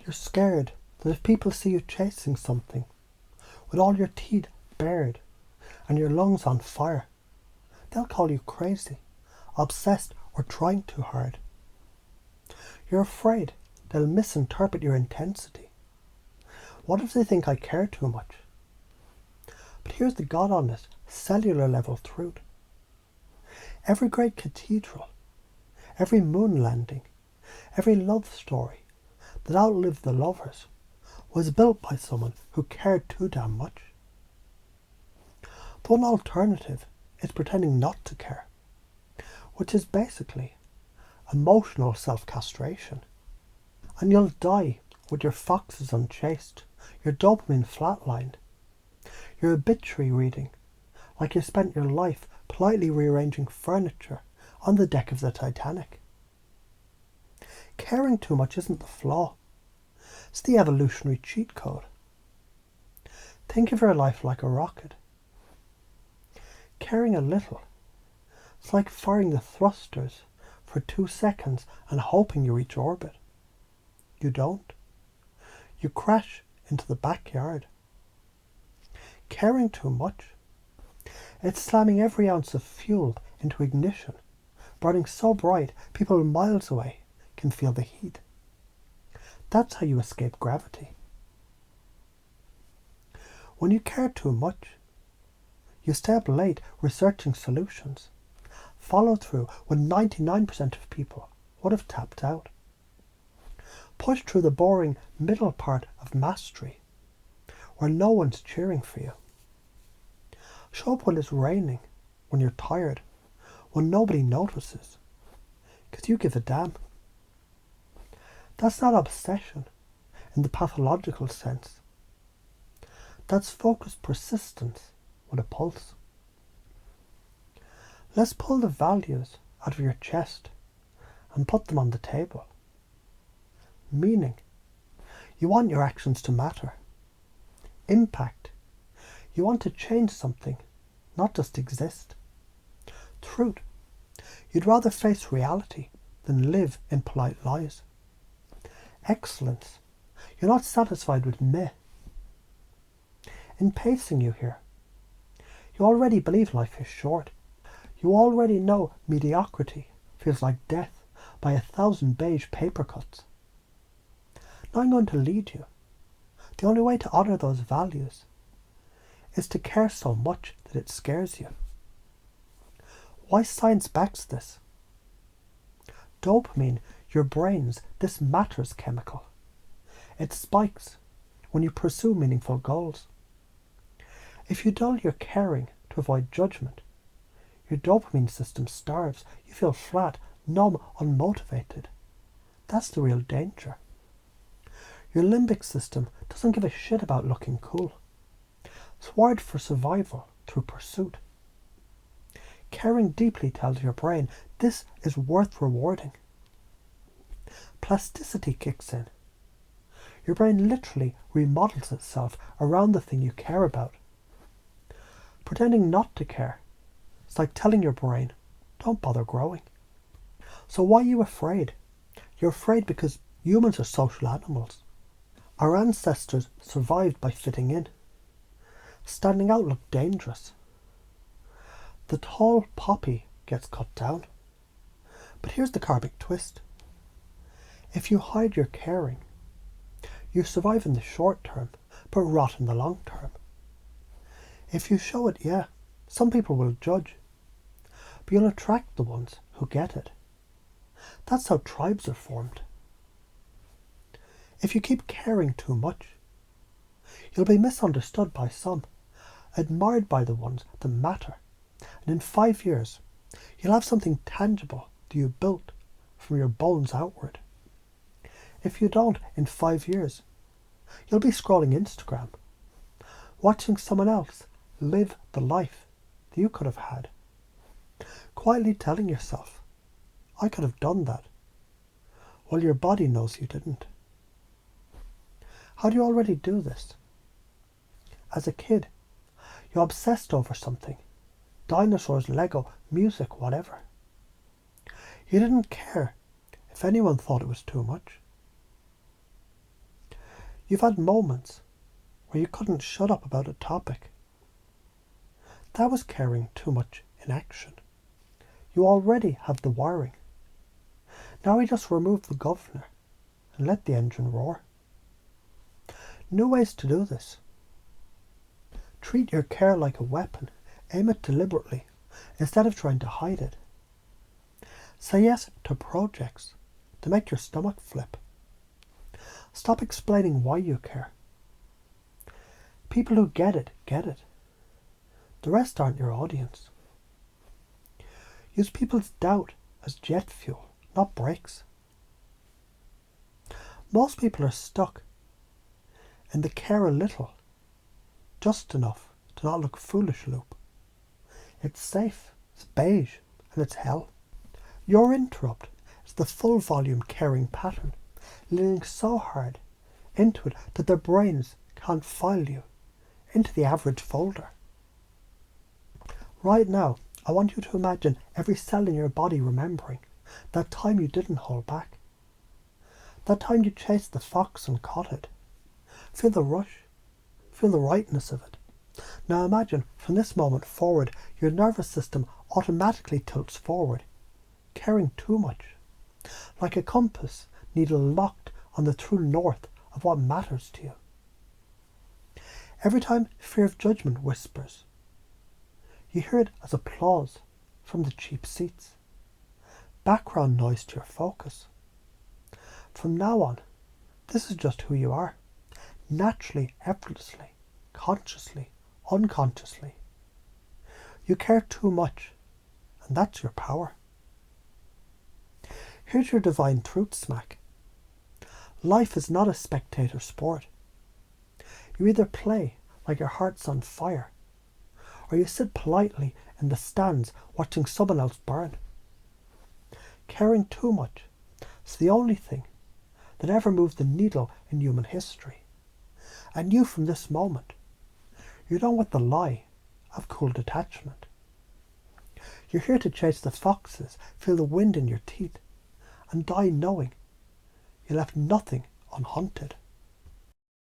You're scared that if people see you chasing something, with all your teeth bared and your lungs on fire, they'll call you crazy, obsessed, or trying too hard. You're afraid they'll misinterpret your intensity. What if they think I care too much? But here's the God-honest, cellular level truth. Every great cathedral, every moon landing, every love story that outlived the lovers was built by someone who cared too damn much. The one alternative is pretending not to care, which is basically emotional self-castration. And you'll die with your foxes unchased, your dopamine flatlined, your obituary reading like you spent your life politely rearranging furniture on the deck of the Titanic. Caring too much isn't the flaw. It's the evolutionary cheat code. Think of your life like a rocket. Caring a little, it's like firing the thrusters for 2 seconds and hoping you reach orbit. You don't. You crash into the backyard. Caring too much, it's slamming every ounce of fuel into ignition, burning so bright people miles away can feel the heat. That's how you escape gravity. When you care too much, you stay up late researching solutions. Follow through when 99% of people would have tapped out. Push through the boring middle part of mastery, where no one's cheering for you. Show up when it's raining, when you're tired, when nobody notices, because you give a damn. That's not obsession in the pathological sense. That's focused persistence with a pulse. Let's pull the values out of your chest and put them on the table. Meaning, you want your actions to matter. Impact, you want to change something, not just exist. Truth, you'd rather face reality than live in polite lies. Excellence, you're not satisfied with meh. In pacing you here, you already believe life is short. You already know mediocrity feels like death by 1,000 beige paper cuts. Now I'm going to lead you. The only way to honour those values is to care so much that it scares you. Why science backs this? Dopamine, your brain's this matters chemical. It spikes when you pursue meaningful goals. If you dull your caring to avoid judgment, your dopamine system starves. You feel flat, numb, unmotivated. That's the real danger. Your limbic system doesn't give a shit about looking cool. It's wired for survival through pursuit. Caring deeply tells your brain this is worth rewarding. Plasticity kicks in. Your brain literally remodels itself around the thing you care about. Pretending not to care, it's like telling your brain, don't bother growing. So why are you afraid? You're afraid because humans are social animals. Our ancestors survived by fitting in. Standing out looked dangerous. The tall poppy gets cut down. But here's the karmic twist. If you hide your caring, you survive in the short term, but rot in the long term. If you show it, yeah, some people will judge, but you'll attract the ones who get it. That's how tribes are formed. If you keep caring too much, you'll be misunderstood by some, admired by the ones that matter, and in 5 years, you'll have something tangible that you built from your bones outward. If you don't, in 5 years, you'll be scrolling Instagram, watching someone else live the life that you could have had, quietly telling yourself, I could have done that, while your body knows you didn't. How do you already do this? As a kid, you obsessed over something, dinosaurs, Lego, music, whatever. You didn't care if anyone thought it was too much. You've had moments where you couldn't shut up about a topic. That was caring too much in action. You already have the wiring. Now we just remove the governor and let the engine roar. New ways to do this. Treat your care like a weapon. Aim it deliberately instead of trying to hide it. Say yes to projects to make your stomach flip. Stop explaining why you care. People who get it, get it. The rest aren't your audience. Use people's doubt as jet fuel, not brakes. Most people are stuck in the care a little, just enough to not look foolish loop. It's safe, it's beige, and it's hell. Your interrupt is the full volume caring pattern, leaning so hard into it that their brains can't file you into the average folder. Right now, I want you to imagine every cell in your body remembering that time you didn't hold back. That time you chased the fox and caught it. Feel the rush. Feel the rightness of it. Now imagine from this moment forward, your nervous system automatically tilts forward, caring too much. Like a compass needle locked on the true north of what matters to you. Every time fear of judgment whispers, you hear it as applause from the cheap seats. Background noise to your focus. From now on, this is just who you are. Naturally, effortlessly, consciously, unconsciously. You care too much, and that's your power. Here's your divine truth smack. Life is not a spectator sport. You either play like your heart's on fire, or you sit politely in the stands watching someone else burn. Caring too much is the only thing that ever moved the needle in human history. And you from this moment, you're done with the lie of cool detachment. You're here to chase the foxes, feel the wind in your teeth, and die knowing you left nothing unhunted.